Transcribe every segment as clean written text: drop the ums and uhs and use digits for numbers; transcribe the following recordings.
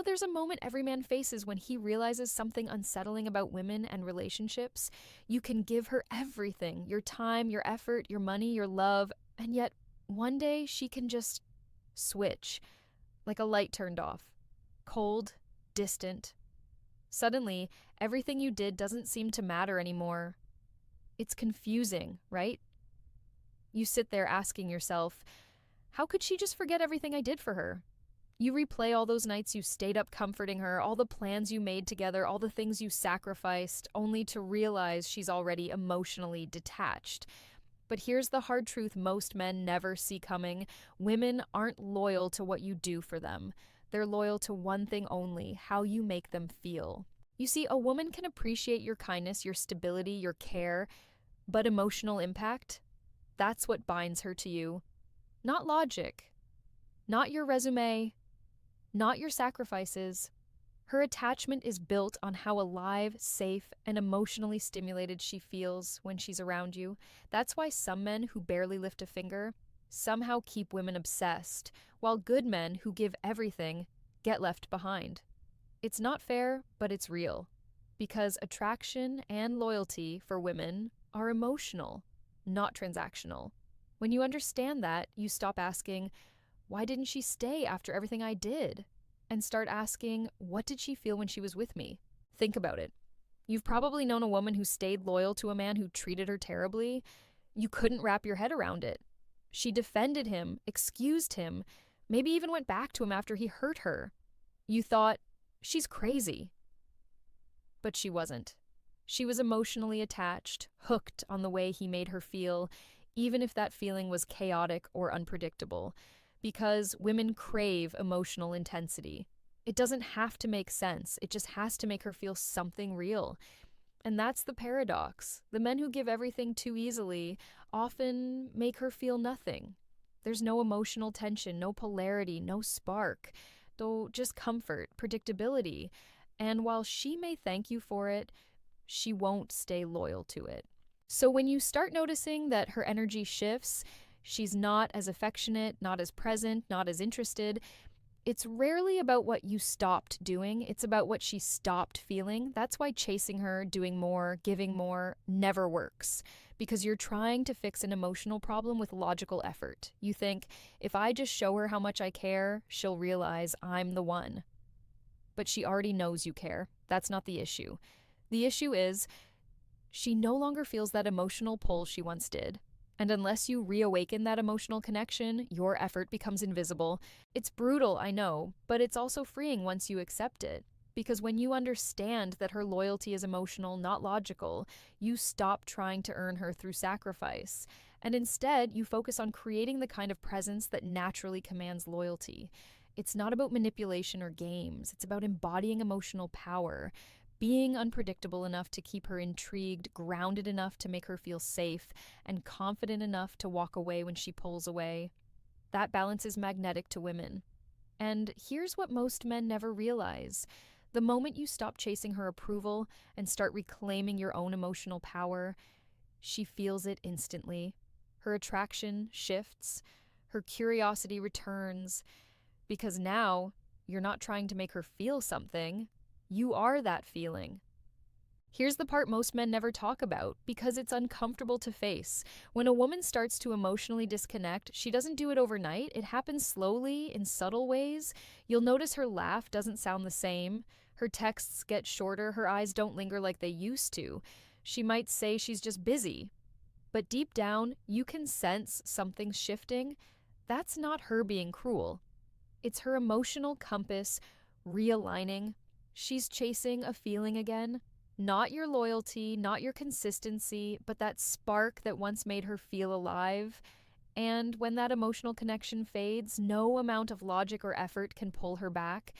There's a moment every man faces when he realizes something unsettling about women and relationships. You can give her everything, your time, your effort, your money, your love, and yet one day she can just switch, like a light turned off. Cold, distant. Suddenly, everything you did doesn't seem to matter anymore. It's confusing, right? You sit there asking yourself, how could she just forget everything I did for her? You replay all those nights you stayed up comforting her, all the plans you made together, all the things you sacrificed, only to realize she's already emotionally detached. But here's the hard truth most men never see coming. Women aren't loyal to what you do for them. They're loyal to one thing only, how you make them feel. You see, a woman can appreciate your kindness, your stability, your care, but emotional impact, that's what binds her to you. Not logic, not your resume, not your sacrifices. Her attachment is built on how alive, safe, and emotionally stimulated she feels when she's around you. That's why some men who barely lift a finger somehow keep women obsessed, while good men who give everything get left behind. It's not fair, but it's real. Because attraction and loyalty for women are emotional, not transactional. When you understand that, you stop asking, why didn't she stay after everything I did? And start asking, what did she feel when she was with me? Think about it. You've probably known a woman who stayed loyal to a man who treated her terribly. You couldn't wrap your head around it. She defended him, excused him, maybe even went back to him after he hurt her. You thought, she's crazy. But she wasn't. She was emotionally attached, hooked on the way he made her feel, even if that feeling was chaotic or unpredictable. Because women crave emotional intensity. It doesn't have to make sense, it just has to make her feel something real. And that's the paradox. The men who give everything too easily often make her feel nothing. There's no emotional tension, no polarity, no spark, though just comfort, predictability. And while she may thank you for it, she won't stay loyal to it. So when you start noticing that her energy shifts, she's not as affectionate, not as present, not as interested, it's rarely about what you stopped doing. It's about what she stopped feeling. That's why chasing her, doing more, giving more never works. Because you're trying to fix an emotional problem with logical effort. You think, if I just show her how much I care, she'll realize I'm the one. But she already knows you care. That's not the issue. The issue is, she no longer feels that emotional pull she once did. And unless you reawaken that emotional connection, your effort becomes invisible. It's brutal, I know, but it's also freeing once you accept it. Because when you understand that her loyalty is emotional, not logical, you stop trying to earn her through sacrifice. And instead, you focus on creating the kind of presence that naturally commands loyalty. It's not about manipulation or games. It's about embodying emotional power, being unpredictable enough to keep her intrigued, grounded enough to make her feel safe, and confident enough to walk away when she pulls away. That balance is magnetic to women. And here's what most men never realize. The moment you stop chasing her approval and start reclaiming your own emotional power, she feels it instantly. Her attraction shifts, her curiosity returns, because now you're not trying to make her feel something. You are that feeling. Here's the part most men never talk about, because it's uncomfortable to face. When a woman starts to emotionally disconnect, she doesn't do it overnight. It happens slowly, in subtle ways. You'll notice her laugh doesn't sound the same. Her texts get shorter. Her eyes don't linger like they used to. She might say she's just busy. But deep down, you can sense something's shifting. That's not her being cruel. It's her emotional compass realigning. She's chasing a feeling again. Not your loyalty, not your consistency, but that spark that once made her feel alive. And when that emotional connection fades, no amount of logic or effort can pull her back.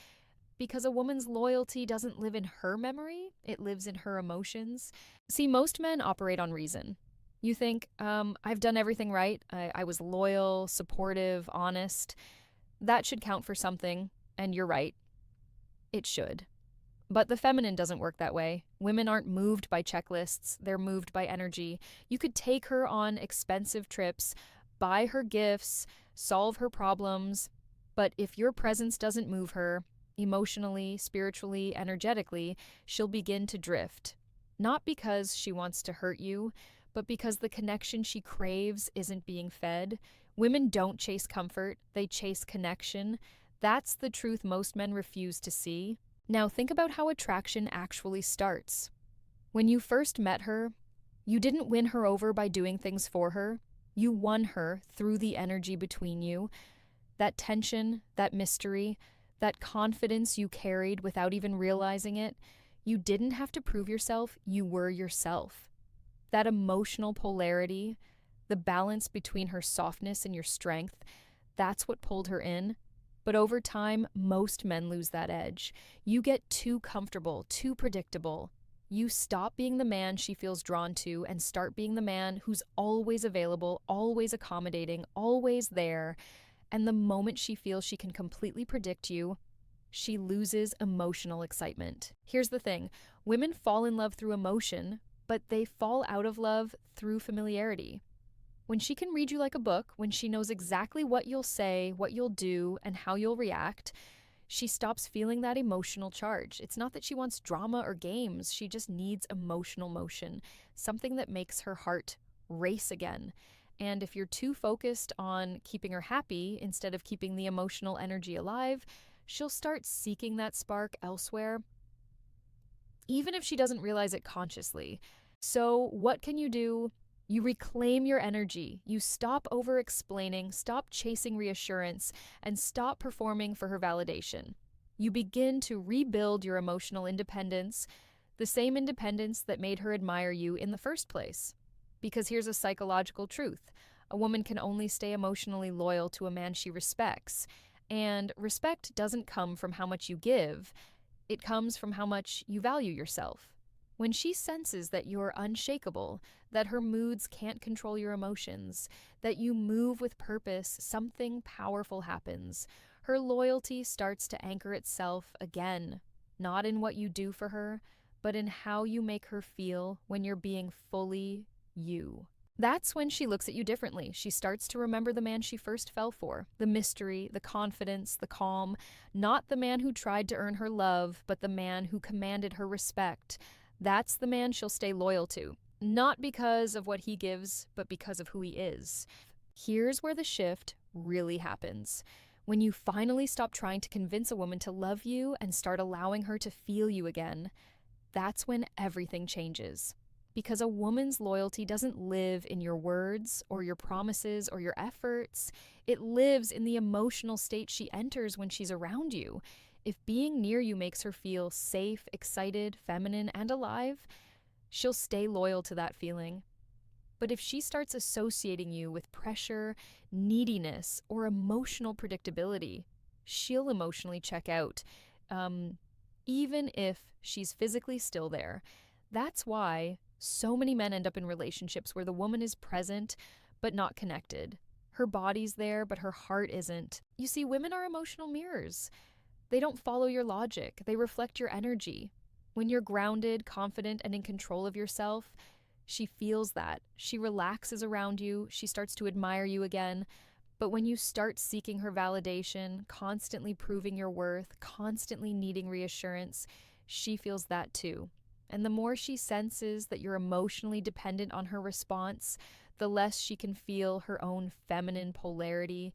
Because a woman's loyalty doesn't live in her memory, it lives in her emotions. See, most men operate on reason. You think, I've done everything right. I was loyal, supportive, honest. That should count for something, and you're right. It should. But the feminine doesn't work that way. Women aren't moved by checklists, they're moved by energy. You could take her on expensive trips, buy her gifts, solve her problems, but if your presence doesn't move her, Emotionally, spiritually, energetically, she'll begin to drift. Not because she wants to hurt you, but because the connection she craves isn't being fed. Women don't chase comfort, they chase connection. That's the truth most men refuse to see. Now, think about how attraction actually starts. When you first met her, you didn't win her over by doing things for her. You won her through the energy between you, that tension, that mystery, that confidence you carried without even realizing it. You didn't have to prove yourself, you were yourself. That emotional polarity, the balance between her softness and your strength, that's what pulled her in. But over time, most men lose that edge. You get too comfortable, too predictable. You stop being the man she feels drawn to and start being the man who's always available, always accommodating, always there. And the moment she feels she can completely predict you, she loses emotional excitement. Here's the thing, women fall in love through emotion, but they fall out of love through familiarity. When she can read you like a book, when she knows exactly what you'll say, what you'll do, and how you'll react, she stops feeling that emotional charge. It's not that she wants drama or games, she just needs emotional motion, something that makes her heart race again. And if you're too focused on keeping her happy instead of keeping the emotional energy alive, she'll start seeking that spark elsewhere, even if she doesn't realize it consciously. So, what can you do? You reclaim your energy. You stop over explaining, stop chasing reassurance, and stop performing for her validation. You begin to rebuild your emotional independence, the same independence that made her admire you in the first place. Because here's a psychological truth, a woman can only stay emotionally loyal to a man she respects. And respect doesn't come from how much you give, it comes from how much you value yourself. When she senses that you're unshakable, that her moods can't control your emotions, that you move with purpose, something powerful happens. Her loyalty starts to anchor itself again, not in what you do for her, but in how you make her feel when you're being fully you. That's when she looks at you differently. She starts to remember the man she first fell for, the mystery, the confidence, the calm, not the man who tried to earn her love, but the man who commanded her respect. That's the man she'll stay loyal to, not because of what he gives, but because of who he is. Here's where the shift really happens. When you finally stop trying to convince a woman to love you and start allowing her to feel you again, that's when everything changes. Because a woman's loyalty doesn't live in your words or your promises or your efforts. It lives in the emotional state she enters when she's around you. If being near you makes her feel safe, excited, feminine, and alive, she'll stay loyal to that feeling. But if she starts associating you with pressure, neediness, or emotional predictability, she'll emotionally check out, even if she's physically still there. That's why so many men end up in relationships where the woman is present but not connected. Her body's there, but her heart isn't. You see, women are emotional mirrors. They don't follow your logic, they reflect your energy. When you're grounded, confident, and in control of yourself, she feels that. She relaxes around you, she starts to admire you again. But when you start seeking her validation, constantly proving your worth, constantly needing reassurance, she feels that too. And the more she senses that you're emotionally dependent on her response, the less she can feel her own feminine polarity.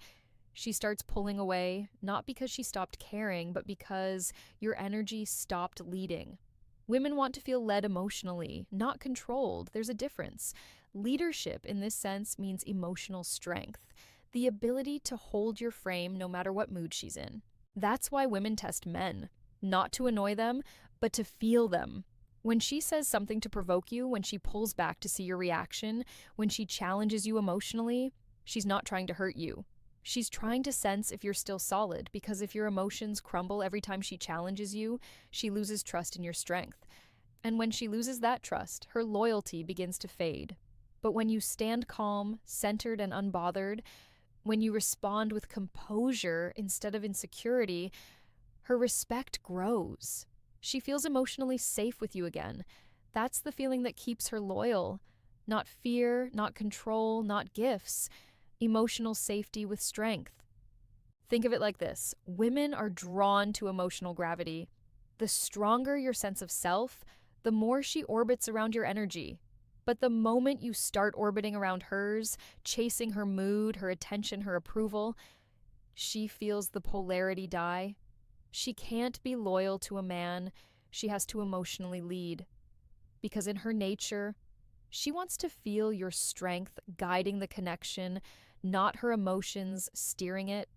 She starts pulling away, not because she stopped caring, but because your energy stopped leading. Women want to feel led emotionally, not controlled. There's a difference. Leadership in this sense means emotional strength, the ability to hold your frame no matter what mood she's in. That's why women test men, not to annoy them, but to feel them. When she says something to provoke you, when she pulls back to see your reaction, when she challenges you emotionally, she's not trying to hurt you. She's trying to sense if you're still solid, because if your emotions crumble every time she challenges you, she loses trust in your strength. And when she loses that trust, her loyalty begins to fade. But when you stand calm, centered, and unbothered, when you respond with composure instead of insecurity, her respect grows. She feels emotionally safe with you again. That's the feeling that keeps her loyal. Not fear, not control, not gifts. Emotional safety with strength. Think of it like this: women are drawn to emotional gravity. The stronger your sense of self, the more she orbits around your energy. But the moment you start orbiting around hers, chasing her mood, her attention, her approval, she feels the polarity die. She can't be loyal to a man, she has to emotionally lead. Because in her nature, she wants to feel your strength guiding the connection, not her emotions steering it.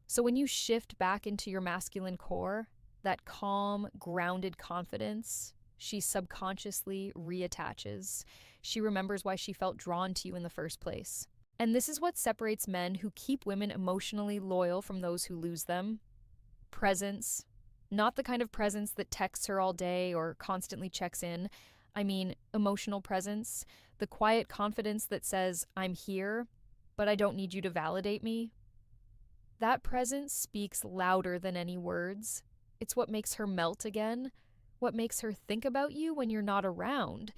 So when you shift back into your masculine core, that calm, grounded confidence, she subconsciously reattaches. She remembers why she felt drawn to you in the first place. And this is what separates men who keep women emotionally loyal from those who lose them. Presence. Not the kind of presence that texts her all day or constantly checks in. I mean, emotional presence. The quiet confidence that says, I'm here, but I don't need you to validate me. That presence speaks louder than any words. It's what makes her melt again, what makes her think about you when you're not around,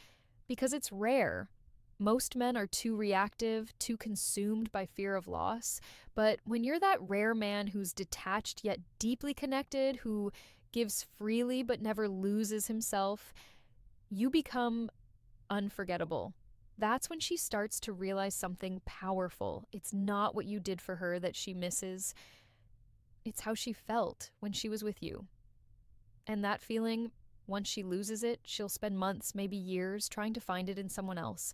because it's rare. Most men are too reactive, too consumed by fear of loss. But when you're that rare man who's detached yet deeply connected, who gives freely but never loses himself, you become unforgettable. That's when she starts to realize something powerful. It's not what you did for her that she misses, it's how she felt when she was with you. And that feeling, once she loses it, she'll spend months, maybe years, trying to find it in someone else.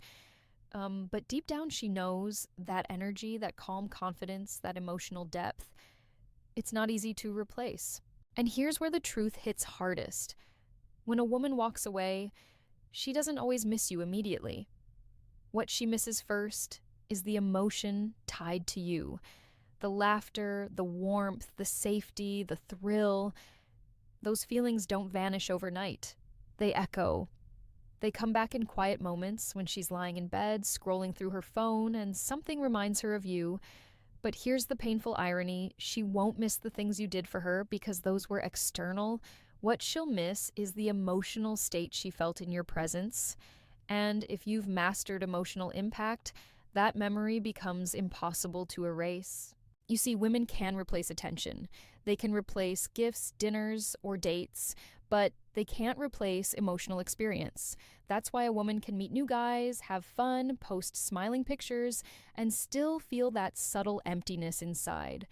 But deep down, she knows that energy, that calm confidence, that emotional depth, it's not easy to replace. And here's where the truth hits hardest. When a woman walks away, she doesn't always miss you immediately. What she misses first is the emotion tied to you. The laughter, the warmth, the safety, the thrill. Those feelings don't vanish overnight. They echo. They come back in quiet moments when she's lying in bed, scrolling through her phone, and something reminds her of you. But here's the painful irony: she won't miss the things you did for her because those were external. What she'll miss is the emotional state she felt in your presence. And if you've mastered emotional impact, that memory becomes impossible to erase. You see, women can replace attention. They can replace gifts, dinners, or dates, but they can't replace emotional experience. That's why a woman can meet new guys, have fun, post smiling pictures, and still feel that subtle emptiness inside.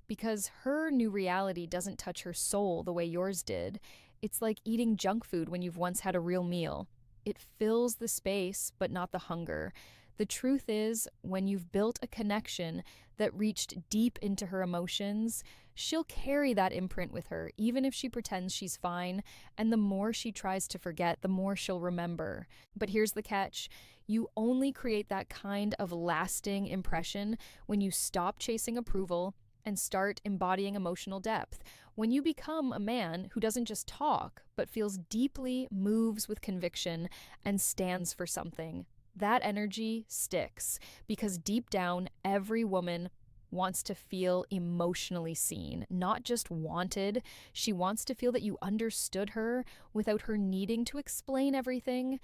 Because her new reality doesn't touch her soul the way yours did. It's like eating junk food when you've once had a real meal. It fills the space, but not the hunger. The truth is, when you've built a connection that reached deep into her emotions, she'll carry that imprint with her, even if she pretends she's fine. And the more she tries to forget, the more she'll remember. But here's the catch: you only create that kind of lasting impression when you stop chasing approval and start embodying emotional depth. When you become a man who doesn't just talk, but feels deeply, moves with conviction, and stands for something. That energy sticks because deep down, every woman wants to feel emotionally seen, not just wanted. She wants to feel that you understood her without her needing to explain everything.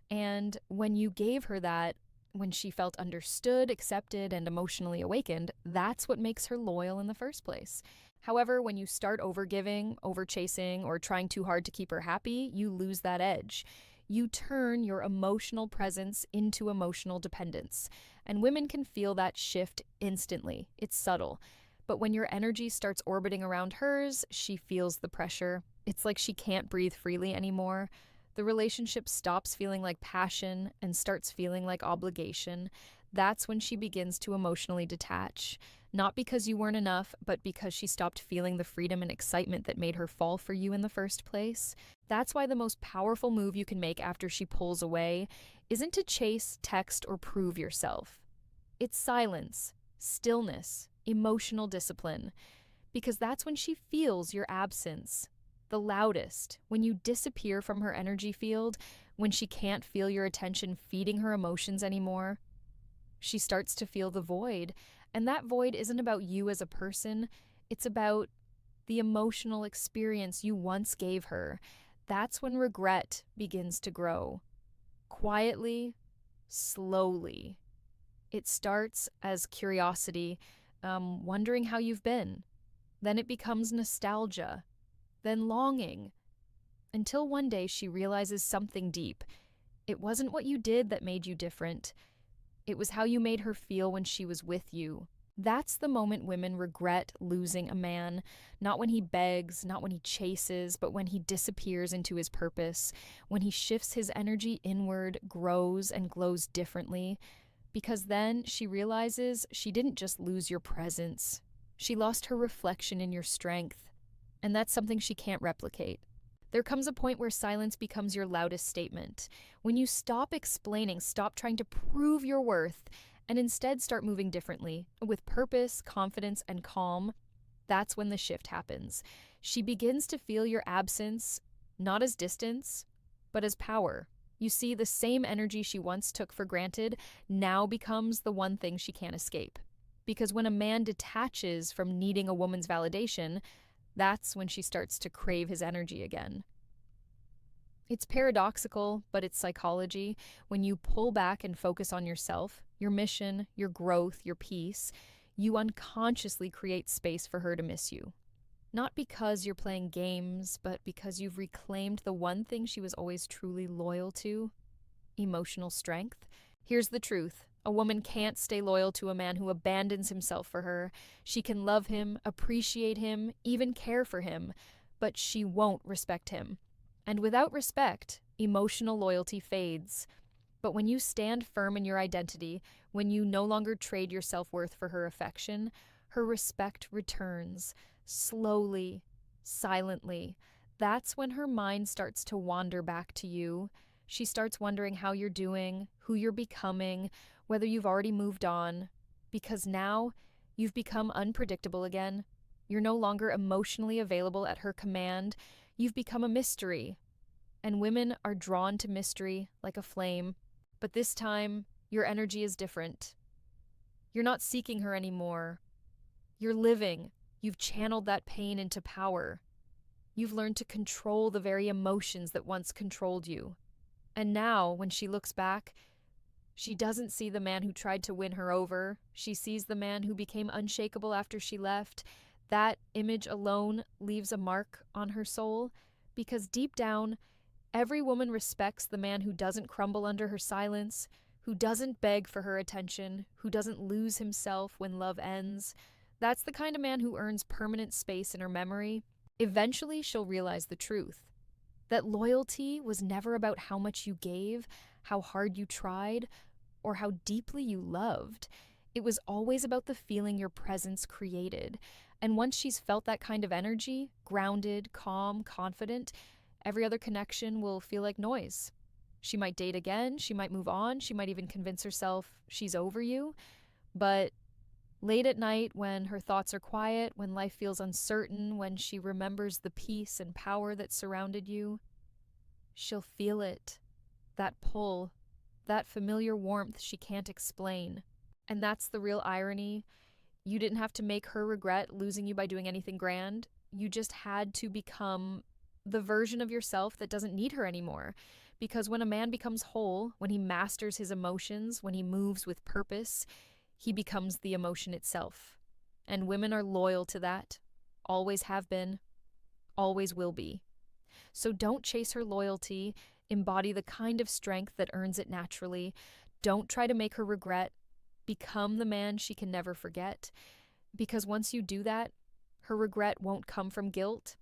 And when you gave her that, when she felt understood, accepted, and emotionally awakened, that's what makes her loyal in the first place. However, when you start overgiving, overchasing, or trying too hard to keep her happy, you lose that edge. You turn your emotional presence into emotional dependence. And women can feel that shift instantly. It's subtle. But when your energy starts orbiting around hers, she feels the pressure. It's like she can't breathe freely anymore. The relationship stops feeling like passion and starts feeling like obligation. That's when she begins to emotionally detach. Not because you weren't enough, but because she stopped feeling the freedom and excitement that made her fall for you in the first place. That's why the most powerful move you can make after she pulls away isn't to chase, text, or prove yourself. It's silence, stillness, emotional discipline. Because that's when she feels your absence the loudest, when you disappear from her energy field, when she can't feel your attention feeding her emotions anymore. She starts to feel the void, and that void isn't about you as a person, it's about the emotional experience you once gave her. That's when regret begins to grow. Quietly, slowly. It starts as curiosity, wondering how you've been. Then it becomes nostalgia, then longing, until one day she realizes something deep. It wasn't what you did that made you different. It was how you made her feel when she was with you. That's the moment women regret losing a man. Not when he begs, not when he chases, but when he disappears into his purpose, when he shifts his energy inward, grows, and glows differently. Because then she realizes she didn't just lose your presence, she lost her reflection in your strength. And that's something she can't replicate. There comes a point where silence becomes your loudest statement. When you stop explaining, stop trying to prove your worth, and instead start moving differently, with purpose, confidence, and calm, that's when the shift happens. She begins to feel your absence, not as distance, but as power. You see, the same energy she once took for granted now becomes the one thing she can't escape. Because when a man detaches from needing a woman's validation, that's when she starts to crave his energy again. It's paradoxical, but it's psychology. When you pull back and focus on yourself, your mission, your growth, your peace, you unconsciously create space for her to miss you. Not because you're playing games, but because you've reclaimed the one thing she was always truly loyal to: emotional strength. Here's the truth. A woman can't stay loyal to a man who abandons himself for her. She can love him, appreciate him, even care for him, but she won't respect him. And without respect, emotional loyalty fades. But when you stand firm in your identity, when you no longer trade your self-worth for her affection, her respect returns, slowly, silently. That's when her mind starts to wander back to you. She starts wondering how you're doing, who you're becoming, whether you've already moved on. Because now, you've become unpredictable again. You're no longer emotionally available at her command. You've become a mystery. And women are drawn to mystery like a flame. But this time, your energy is different. You're not seeking her anymore. You're living. You've channeled that pain into power. You've learned to control the very emotions that once controlled you. And now, when she looks back, she doesn't see the man who tried to win her over. She sees the man who became unshakable after she left. That image alone leaves a mark on her soul, because deep down, every woman respects the man who doesn't crumble under her silence, who doesn't beg for her attention, who doesn't lose himself when love ends. That's the kind of man who earns permanent space in her memory. Eventually, she'll realize the truth. That loyalty was never about how much you gave, how hard you tried, or how deeply you loved. It was always about the feeling your presence created. And once she's felt that kind of energy, grounded, calm, confident, every other connection will feel like noise. She might date again, she might move on, she might even convince herself she's over you. But late at night, when her thoughts are quiet, when life feels uncertain, when she remembers the peace and power that surrounded you, she'll feel it. That pull, that familiar warmth she can't explain. And that's the real irony. You didn't have to make her regret losing you by doing anything grand. You just had to become the version of yourself that doesn't need her anymore. Because when a man becomes whole, when he masters his emotions, when he moves with purpose, he becomes the emotion itself. And women are loyal to that. Always have been. Always will be. So don't chase her loyalty. Embody the kind of strength that earns it naturally. Don't try to make her regret. Become the man she can never forget. Because once you do that, her regret won't come from guilt.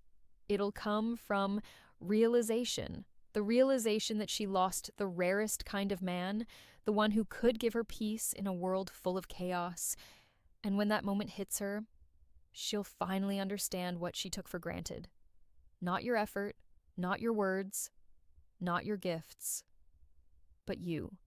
It'll come from realization. The realization that she lost the rarest kind of man, the one who could give her peace in a world full of chaos. And when that moment hits her, she'll finally understand what she took for granted. Not your effort, not your words, not your gifts, but you.